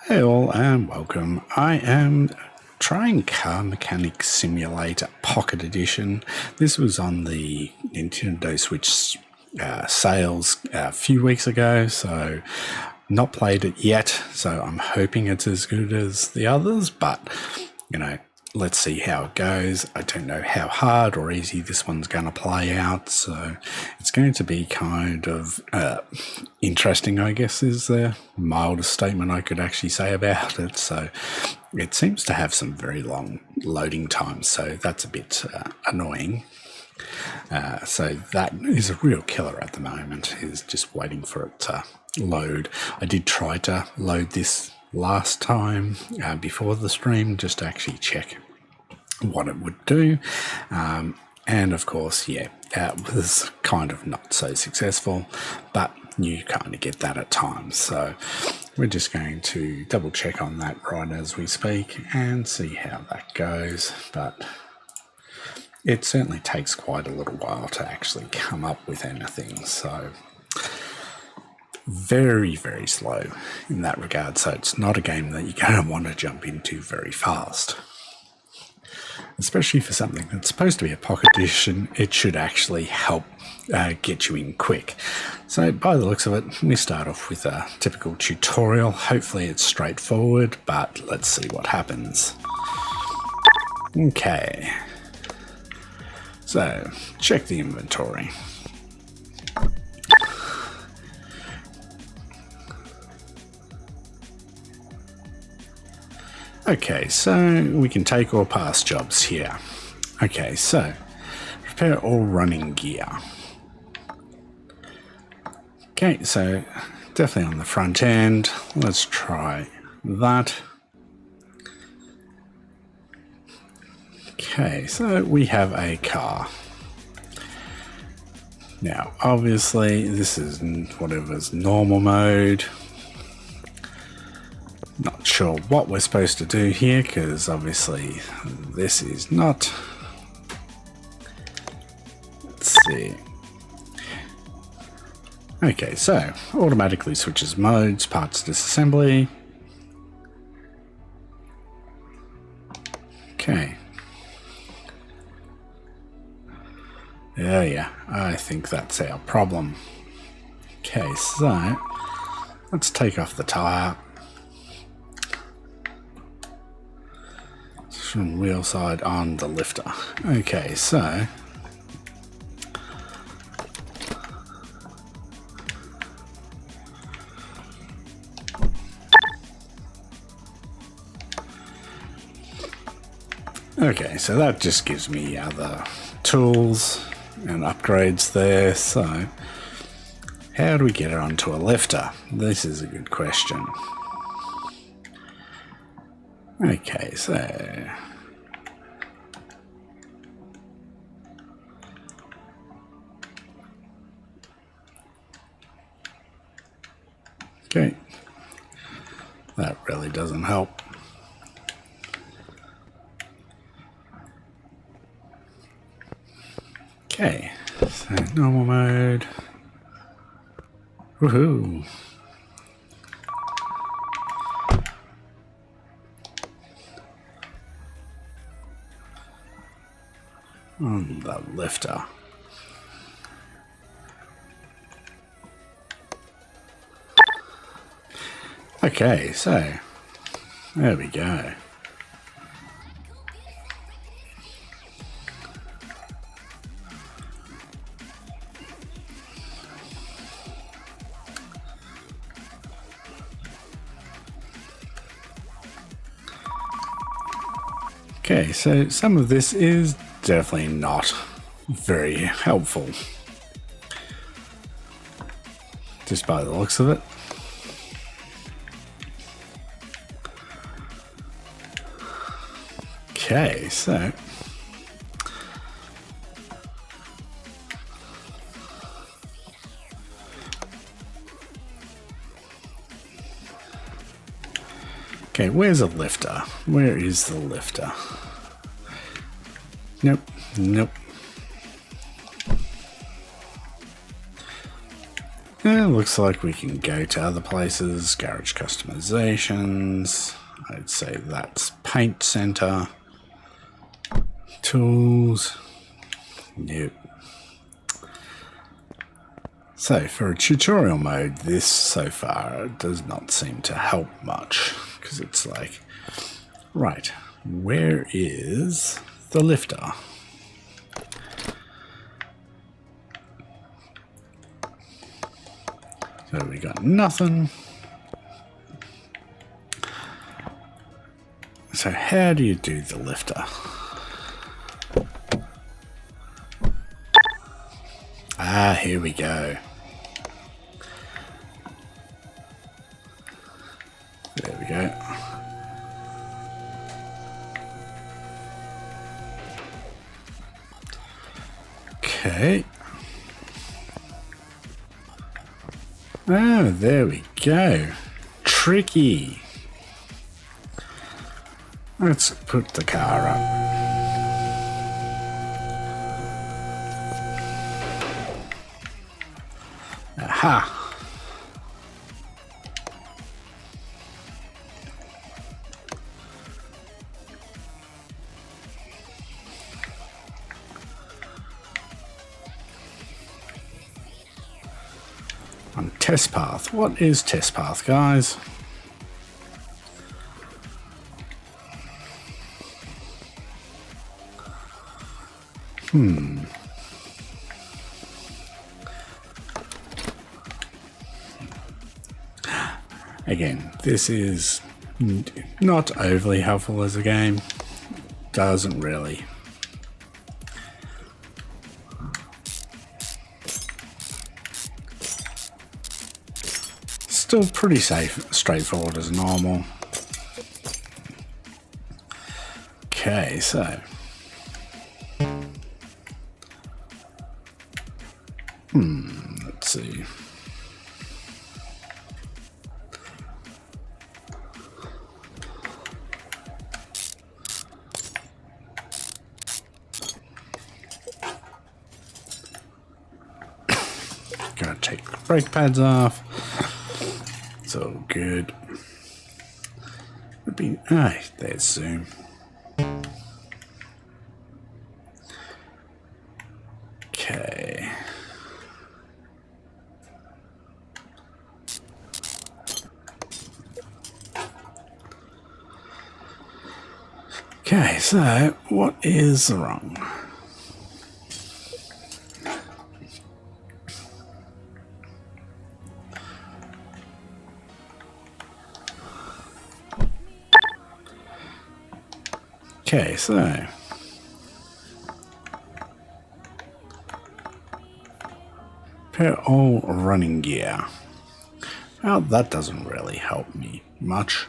Hey all and welcome. I am trying Car Mechanic Simulator Pocket Edition. This was on the Nintendo Switch sales a few weeks ago, so not played it yet, so I'm hoping it's as good as the others, but let's see how it goes. I don't know how hard or easy this one's going to play out, so it's going to be kind of interesting, I guess, is the mildest statement I could actually say about it. So it seems to have some very long loading times, so that's a bit annoying. So that is a real killer at the moment, is just waiting for it to load. I did try to load this last time before the stream just to actually check what it would do, and of course it was kind of not so successful, but you kind of get that at times, so we're just going to double check on that right as we speak and see how that goes. But it certainly takes quite a little while to actually come up with anything, so very, very slow in that regard. So it's not a game that you're going to want to jump into very fast. Especially for something that's supposed to be a pocket edition, it should actually help get you in quick. So by the looks of it, we start off with a typical tutorial. Hopefully it's straightforward, but let's see what happens. Okay. So, check the inventory. Okay, so we can take or pass jobs here. Okay, so prepare all running gear. Okay, so definitely on the front end. Let's try that. Okay, so we have a car. Now, obviously, this is whatever's normal mode. Not sure what we're supposed to do here, because obviously this is not. Let's see. Okay, so automatically switches modes, parts disassembly. Okay. Yeah, I think that's our problem. Okay, so let's take off the tire. From wheel side on the lifter. Okay, so that just gives me other tools and upgrades there. So how do we get it onto a lifter? This is a good question. Okay, so okay, that really doesn't help. Okay, so normal mode. Woohoo! On the lifter. Okay, so there we go. Okay, so some of this is definitely not very helpful, just by the looks of it. Okay, so okay, where's a lifter? Where is the lifter? Nope. looks like we can go to other places. Garage customizations. I'd say that's paint center. Tools. Yep. So for a tutorial mode, this so far does not seem to help much, because it's like, right, where is the lifter? So we got nothing. So how do you do the lifter? Ah, here we go. There we go. Okay. Oh, there we go. Tricky. Let's put the car up. Aha. On test path. What is test path, guys? Again, this is not overly helpful as a game. Doesn't really. Still pretty safe, straightforward as normal. Okay, so let's see. Gotta take the brake pads off. It's all good. Would be there's zoom. Okay. Okay, so what is wrong? Okay, so pair all running gear. Well, that doesn't really help me much.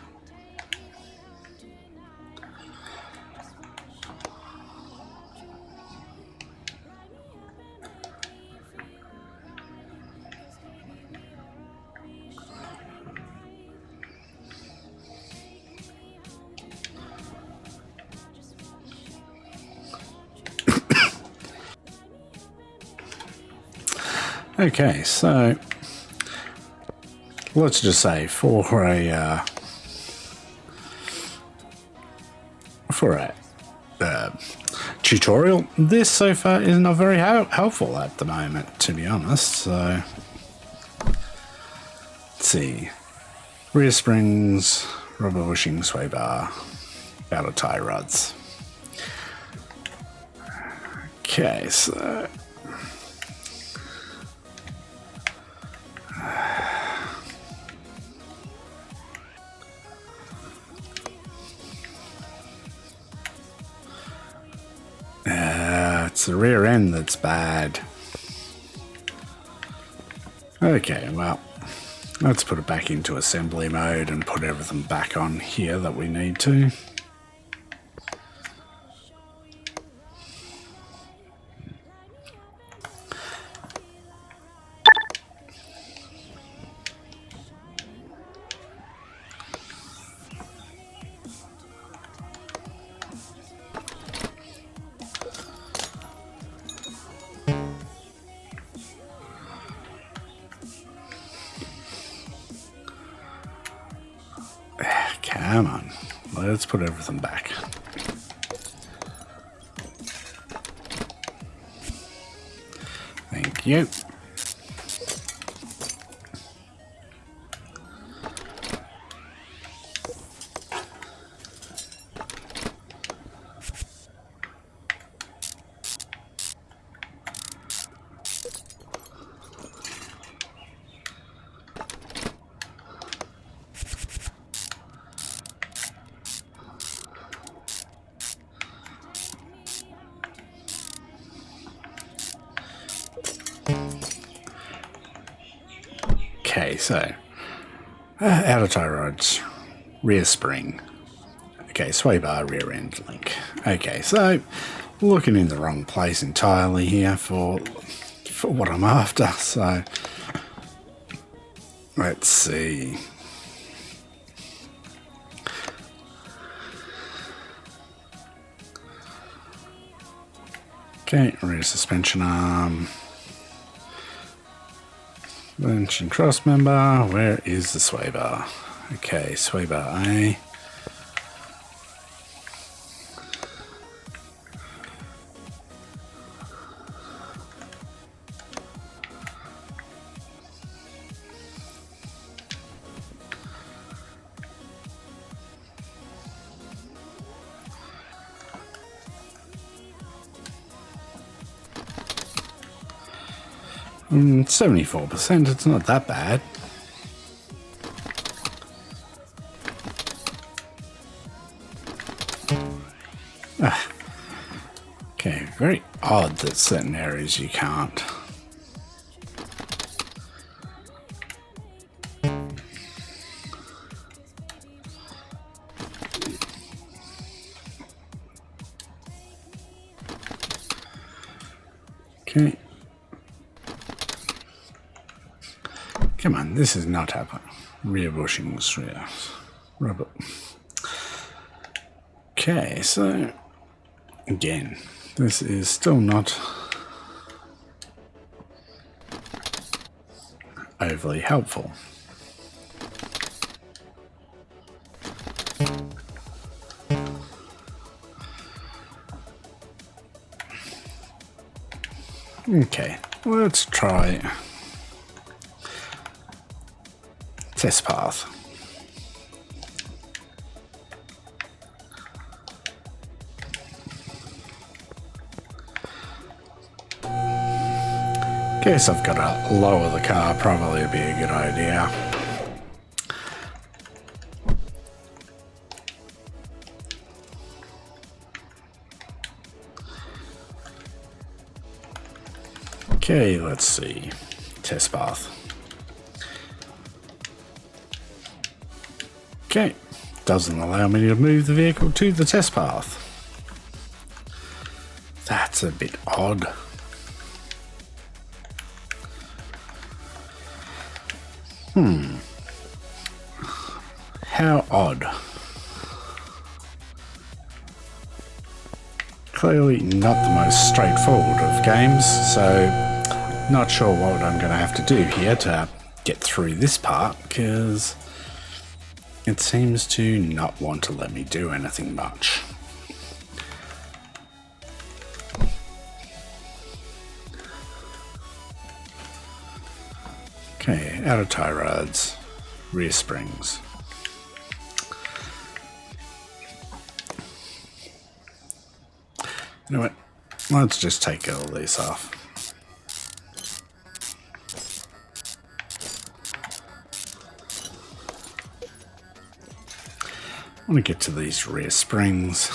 Okay, so let's just say for a tutorial, this so far is not very helpful at the moment, to be honest. So let's see, rear springs, rubber bushing, sway bar, outer tie rods. Okay, so it's the rear end that's bad. Okay, well, let's put it back into assembly mode and put everything back on here that we need to. Come on, let's put everything back. Thank you. Okay, so outer tie rods, rear spring. Okay, sway bar, rear end link. Okay, so looking in the wrong place entirely here for what I'm after. So let's see. Okay, rear suspension arm. Suspension cross member. Where is the sway bar? Okay, sway bar A. Mm, 74%, it's not that bad. Okay, very odd that certain areas you can't. Okay. Come on, this is not happening. Rear bushings, rear rubber. Okay, so again, this is still not overly helpful. Okay, let's try test path. Guess I've got to lower the car, probably be a good idea. Okay, let's see. Test path. Okay, doesn't allow me to move the vehicle to the test path. That's a bit odd. How odd. Clearly not the most straightforward of games, so not sure what I'm going to have to do here to get through this part, because it seems to not want to let me do anything much. Okay, outer tie rods, rear springs. You know what? Let's just take all this off. I want to get to these rear springs.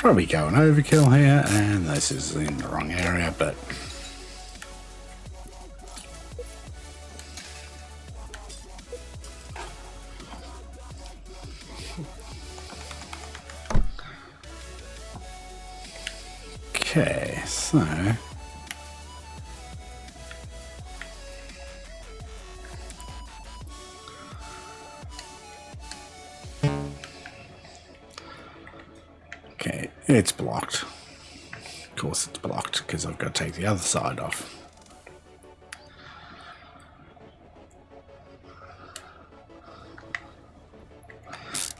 Probably going overkill here, and this is in the wrong area, but okay, so okay, it's blocked. Of course it's blocked because I've got to take the other side off.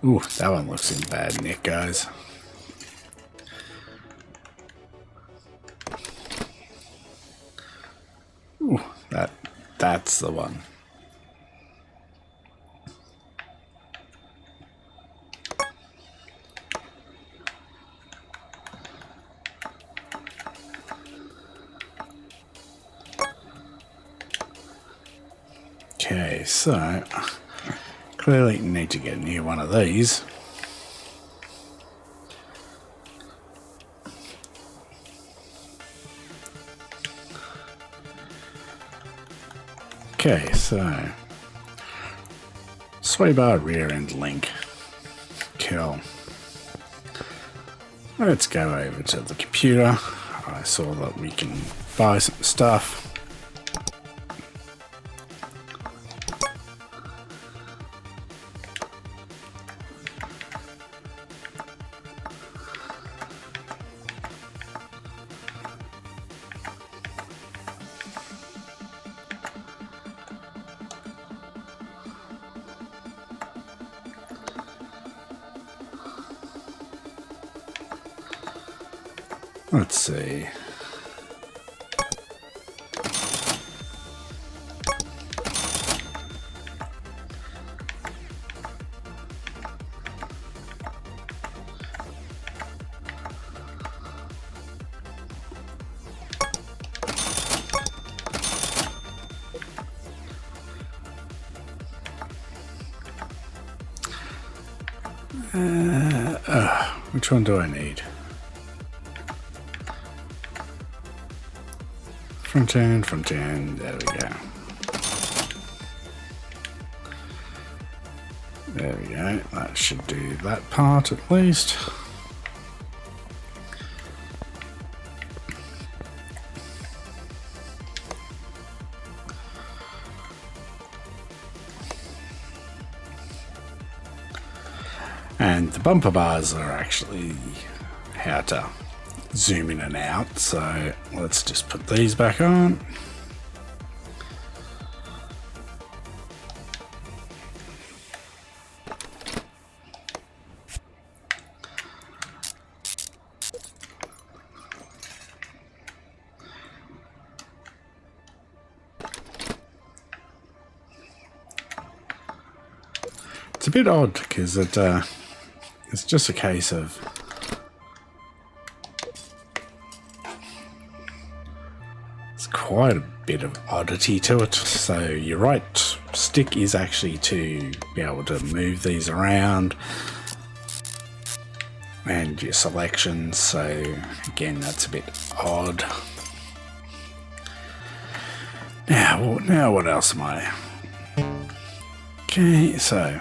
Ooh, that one looks in bad nick, guys. Ooh, that's the one. Okay, so clearly need to get near one of these. Okay, so sway bar rear end link. Cool. Let's go over to the computer. I saw that we can buy some stuff. Let's see. Which one do I need? Front end, there we go. There we go, that should do that part at least. And the bumper bars are actually how to zoom in and out, so let's just put these back on. It's a bit odd because it's just a case of quite a bit of oddity to it. So your right stick is actually to be able to move these around and your selections. So again, that's a bit odd. Now what else am I? Okay, so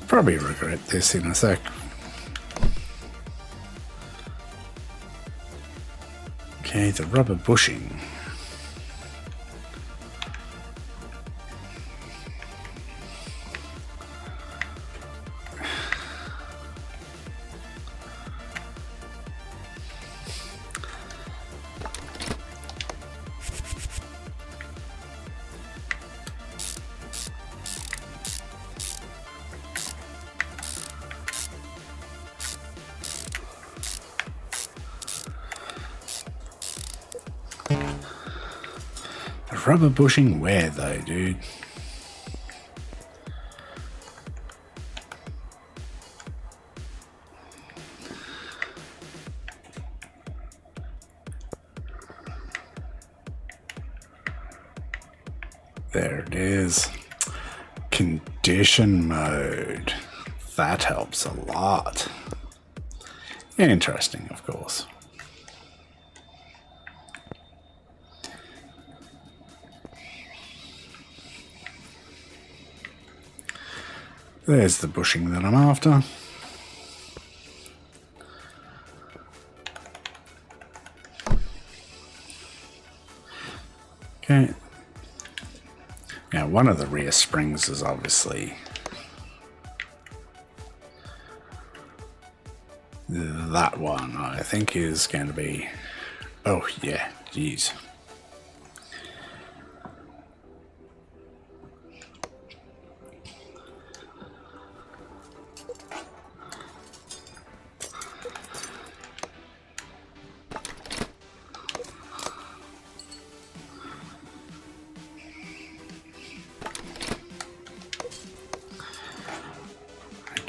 probably regret this in a sec. Okay, the rubber bushing. Rubber bushing where though, dude? There it is. Condition mode. That helps a lot. Interesting, of course. There's the bushing that I'm after. Okay. Now, one of the rear springs is obviously that one, I think, is going to be... Oh, yeah, geez.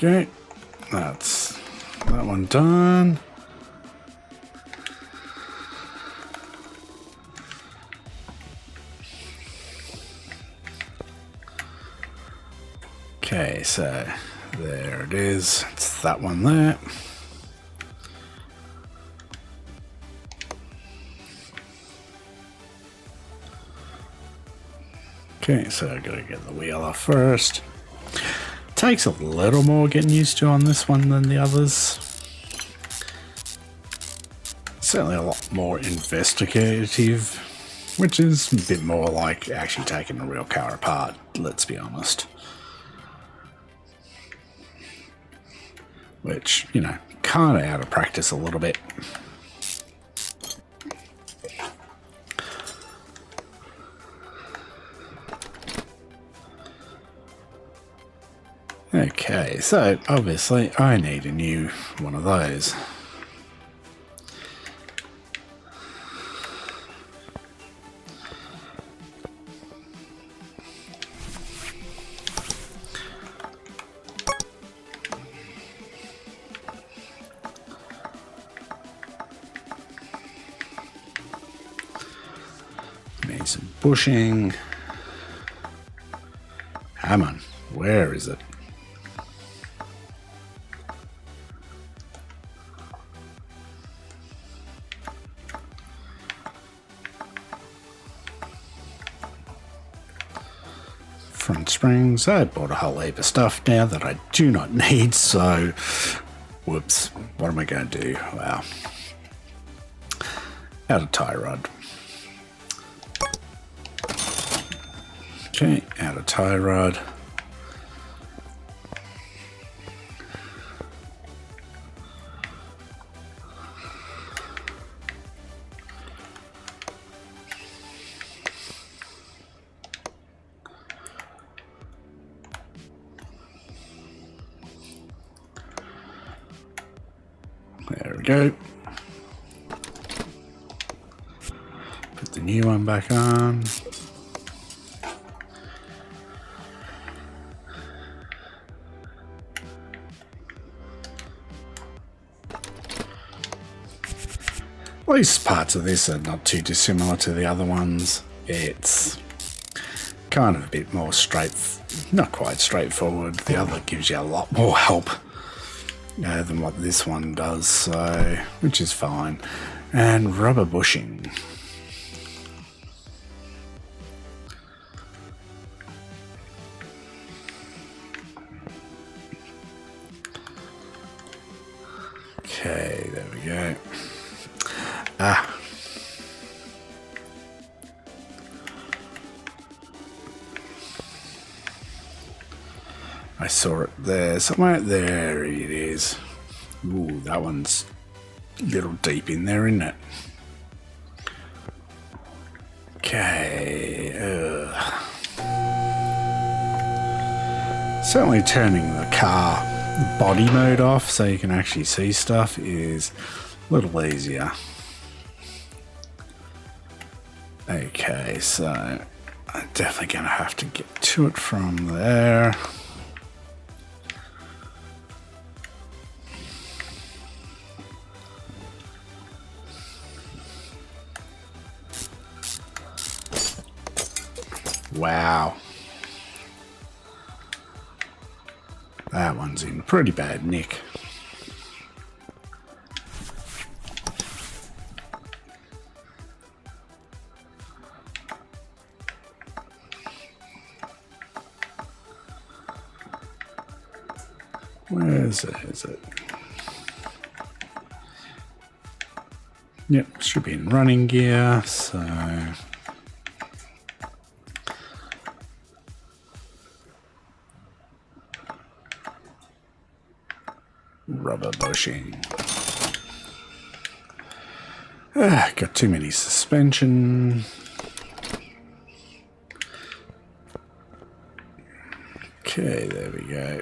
Okay, that's that one done. Okay, so there it is. It's that one there. Okay, so I've got to get the wheel off first. Takes a little more getting used to on this one than the others. Certainly a lot more investigative, which is a bit more like actually taking a real car apart, let's be honest. Which, you know, kind of out of practice a little bit. Okay, so obviously I need a new one of those. Need some bushing. Come on, where is it? Front springs. I bought a whole heap of stuff now that I do not need, so whoops, what am I going to do? Wow. Out of tie rod. Okay, out of tie rod. There we go. Put the new one back on. At least parts of this are not too dissimilar to the other ones. It's kind of a bit more not quite straightforward. The other gives you a lot more help than what this one does, so which is fine. And rubber bushing. Okay, there we go. I saw it there somewhere. There it is. Ooh, that one's a little deep in there, isn't it? Okay. Certainly turning the car body mode off so you can actually see stuff is a little easier. Okay, so I'm definitely going to have to get to it from there. Wow. That one's in pretty bad nick. Where is it? Is it? Yep, should be in running gear, so... Rubber bushing. Got too many suspension. Okay, there we go.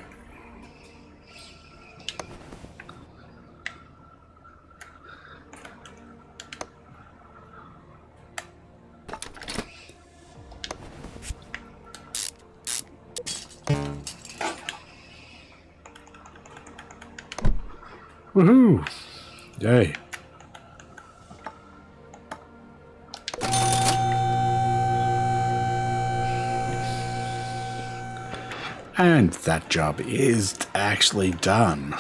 Woohoo! Yay. And that job is actually done.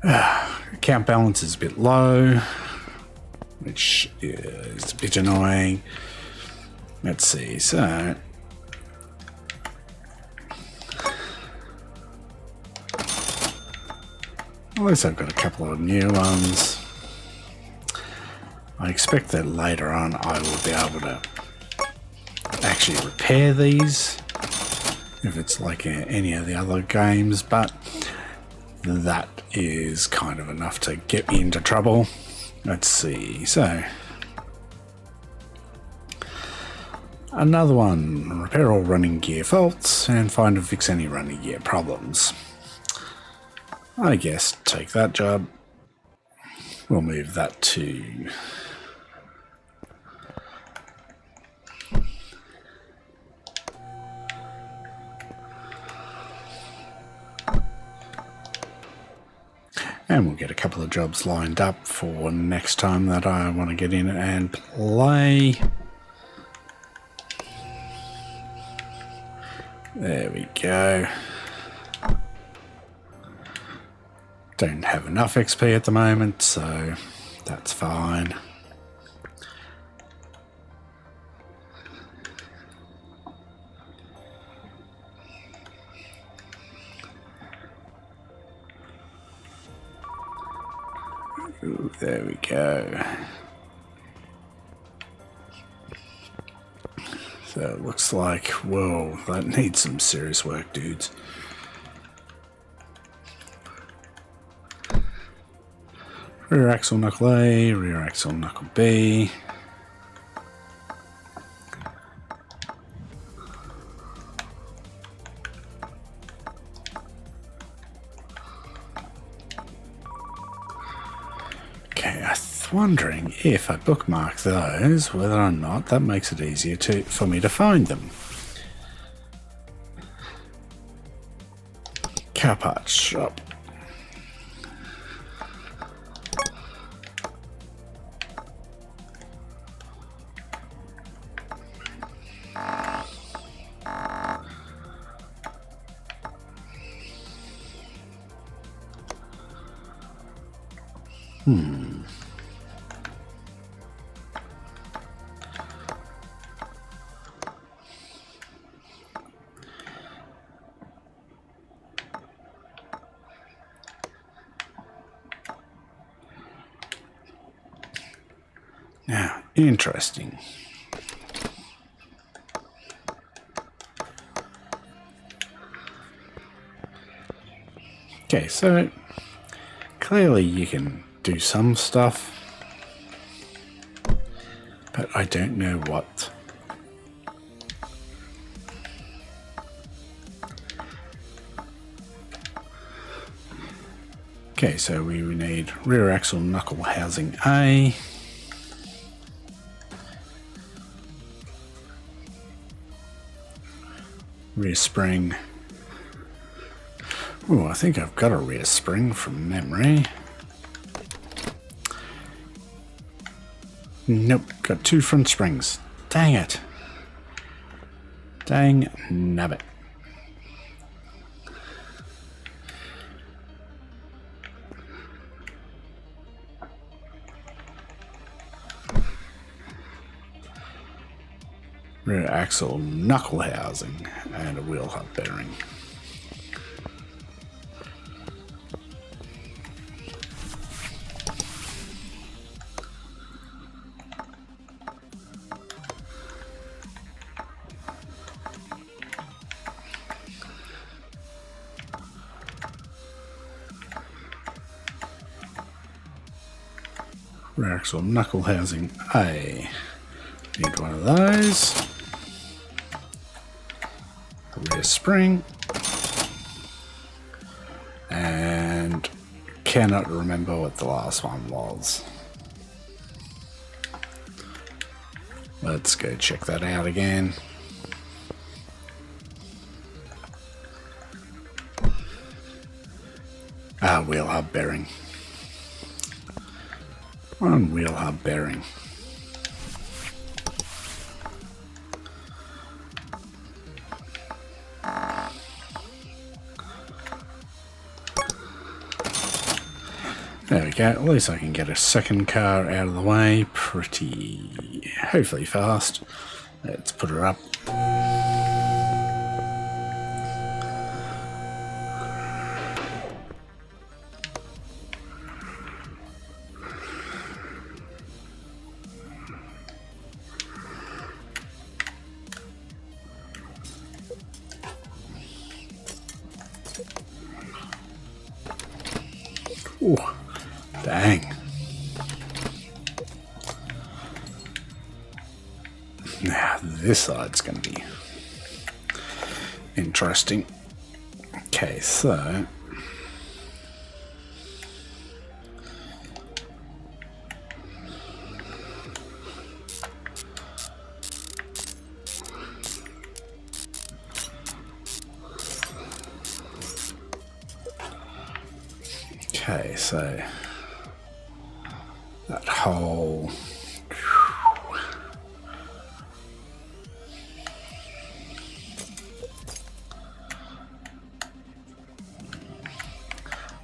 Account balance is a bit low, which is a bit annoying. Let's see, so... At least I've got a couple of new ones. I expect that later on I will be able to actually repair these if it's like any of the other games, but that is kind of enough to get me into trouble. Let's see, so another one, repair all running gear faults and find and fix any running gear problems. I guess take that job. We'll move that to and we'll get a couple of jobs lined up for next time that I want to get in and play. There we go. Don't have enough XP at the moment, so that's fine. Ooh, there we go. So it looks like, whoa, that needs some serious work, dudes. Rear axle knuckle A, rear axle knuckle B. Okay, I'm wondering if I bookmark those, whether or not that makes it easier for me to find them. Car parts shop. Now, interesting. Okay, so clearly you can do some stuff, but I don't know what. Okay, so we need rear axle knuckle housing A. Rear spring. Oh, I think I've got a rear spring from memory. Nope, got 2 front springs. Dang it. Dang nabbit. Rear axle knuckle housing and a wheel hub bearing. Rear axle knuckle housing A. Need one of those. Rear spring. And cannot remember what the last one was. Let's go check that out again. Wheel hub bearing. One wheel hub bearing. There we go. At least I can get a second car out of the way pretty, hopefully fast. Let's put her up. Ooh, dang. Now this side's going to be interesting. Okay, so that whole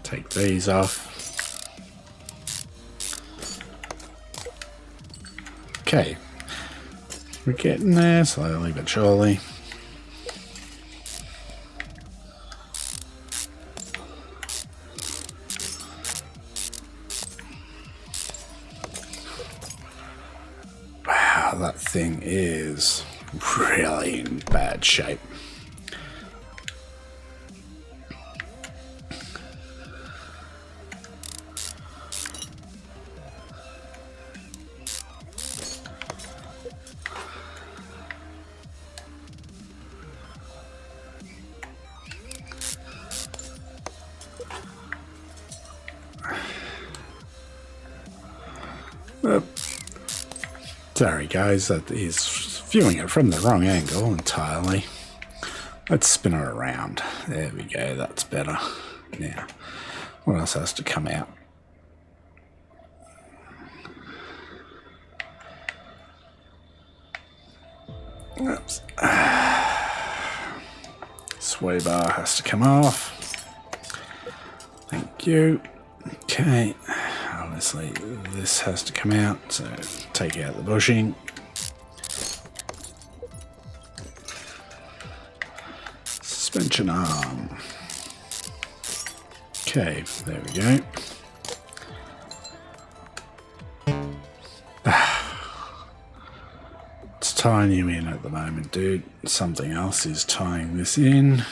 take these off. Okay, we're getting there slowly but surely. That thing is really in bad shape. Sorry guys, that is viewing it from the wrong angle entirely. Let's spin her around. There we go, that's better. Now, what else has to come out? Oops. Sway bar has to come off. Thank you. Okay. Obviously, this has to come out, so take out the bushing. Suspension arm. Okay, there we go. It's tying you in at the moment, dude. Something else is tying this in.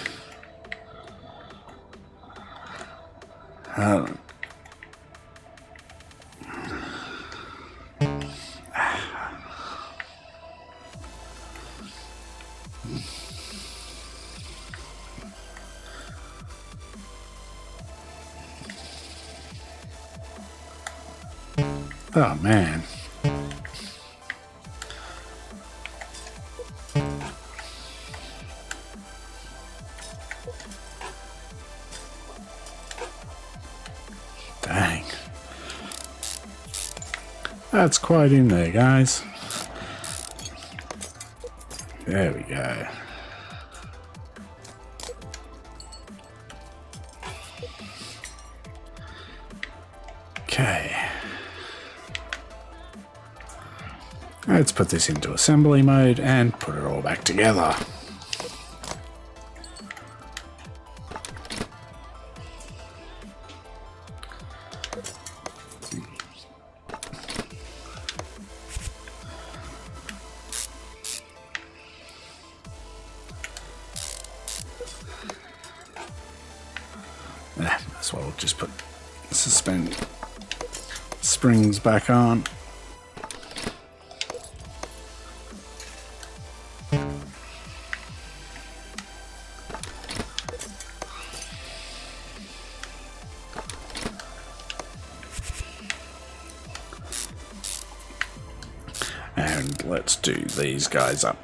Oh man. That's quite in there, guys. There we go. Okay. Let's put this into assembly mode and put it all back together. That's why we'll just put suspend springs back on. And let's do these guys up.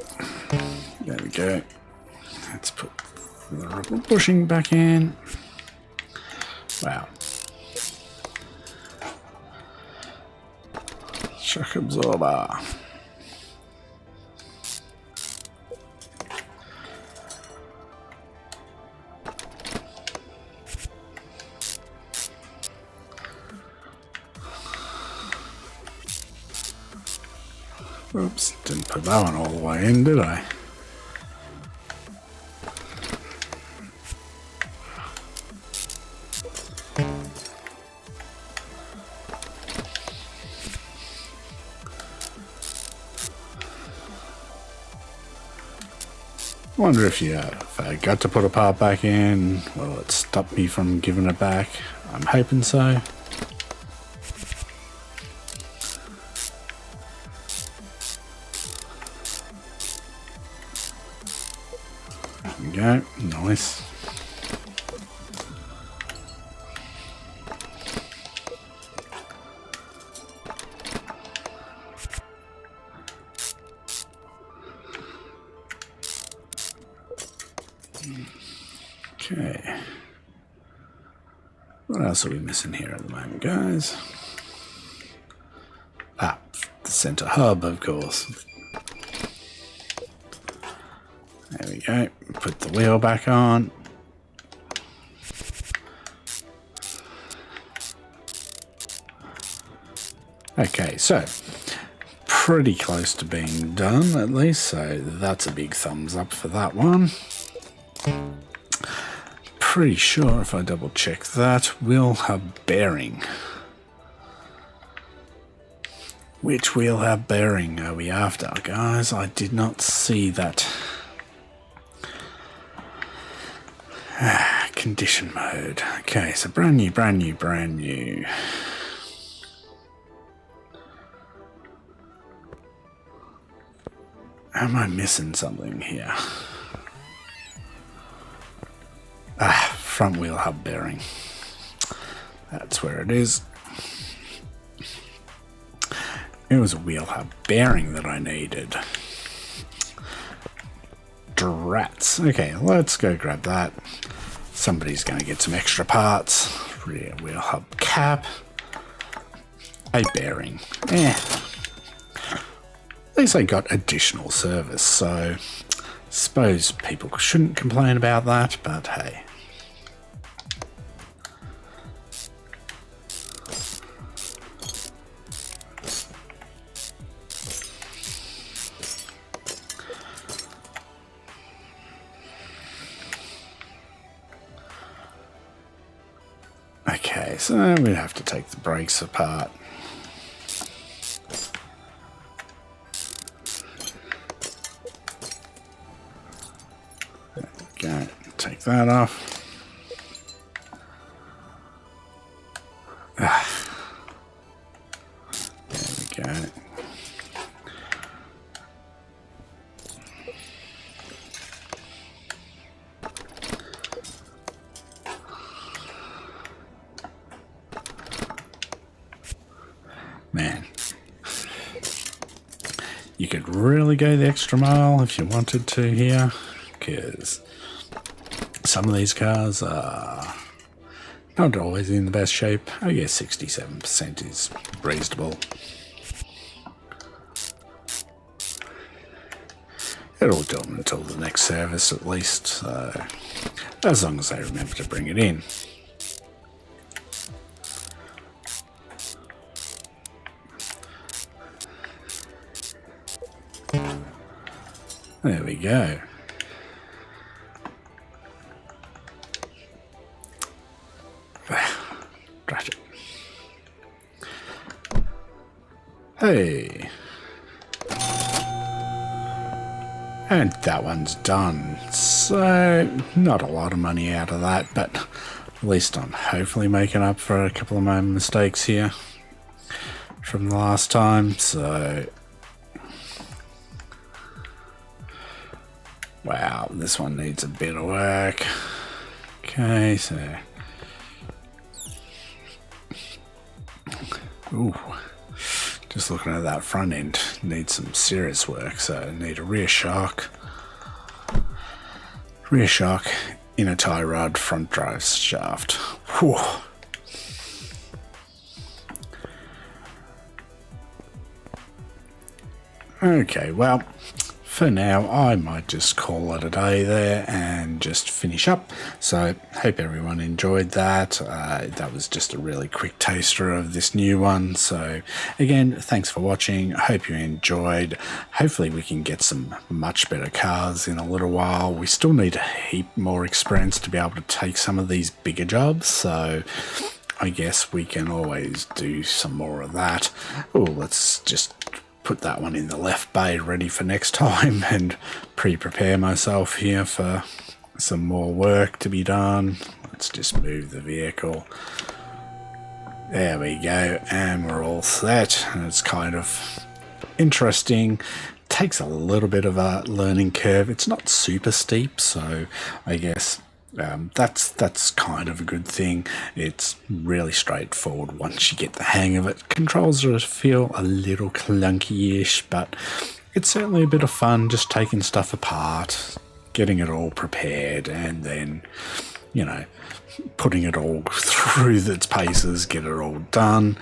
There we go. Let's put the rubber bushing back in. Wow. Shock absorber. Oops, didn't put that one all the way in, did I? Wonder if I got to put a part back in, will it stop me from giving it back? I'm hoping so. There we go, nice. Okay. What else are we missing here at the moment, guys? Ah, the center hub, of course. There we go. Put the wheel back on. Okay, so pretty close to being done at least, so that's a big thumbs up for that one. Pretty sure if I double check that, wheel hub bearing. Which wheel hub bearing are we after, guys? I did not see that. Condition mode. Okay, so brand new, brand new, brand new. Am I missing something here? Front wheel hub bearing. That's where it is. It was a wheel hub bearing that I needed. Drats. Okay, let's go grab that. Somebody's going to get some extra parts. Rear wheel hub cap. A bearing. At least I got additional service, so suppose people shouldn't complain about that, but hey. Okay, so we have to take the brakes apart. There we go, take that off. There we go. Man, you could really go the extra mile if you wanted to here, because some of these cars are not always in the best shape. I guess 67% is reasonable. it'll do them until the next service at least, so as long as they remember to bring it in. There we go. Drat it. Hey. And that one's done. So, not a lot of money out of that, but at least I'm hopefully making up for a couple of my mistakes here from the last time, so... Wow, this one needs a bit of work. Okay, so... Ooh. Just looking at that front end, needs some serious work, so I need a rear shock, inner tie rod, front drive shaft. Whew. Okay, well, for now I might just call it a day there and just finish up. So hope everyone enjoyed that. That was just a really quick taster of this new one. So again, thanks for watching. I hope you enjoyed. Hopefully we can get some much better cars in a little while. We still need a heap more experience to be able to take some of these bigger jobs, so I guess we can always do some more of that. Oh, let's just put that one in the left bay ready for next time and pre-prepare myself here for some more work to be done. Let's just move the vehicle. There we go, and we're all set. And it's kind of interesting. Takes a little bit of a learning curve. It's not super steep, so I guess that's kind of a good thing. It's really straightforward once you get the hang of it. Controls feel a little clunky-ish, but it's certainly a bit of fun just taking stuff apart, getting it all prepared, and then, you know, putting it all through its paces, get it all done.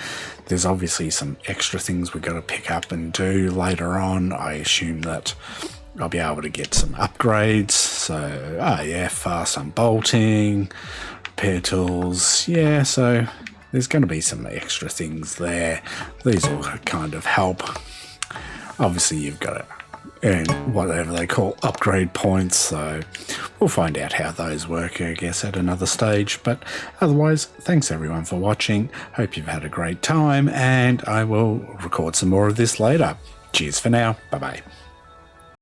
There's obviously some extra things we've got to pick up and do later on. I assume that I'll be able to get some upgrades. So, yeah, fast unbolting, repair tools. Yeah, so there's going to be some extra things there. These will kind of help. Obviously, you've got to earn whatever they call upgrade points. So we'll find out how those work, I guess, at another stage. But otherwise, thanks everyone for watching. Hope you've had a great time, and I will record some more of this later. Cheers for now. Bye-bye.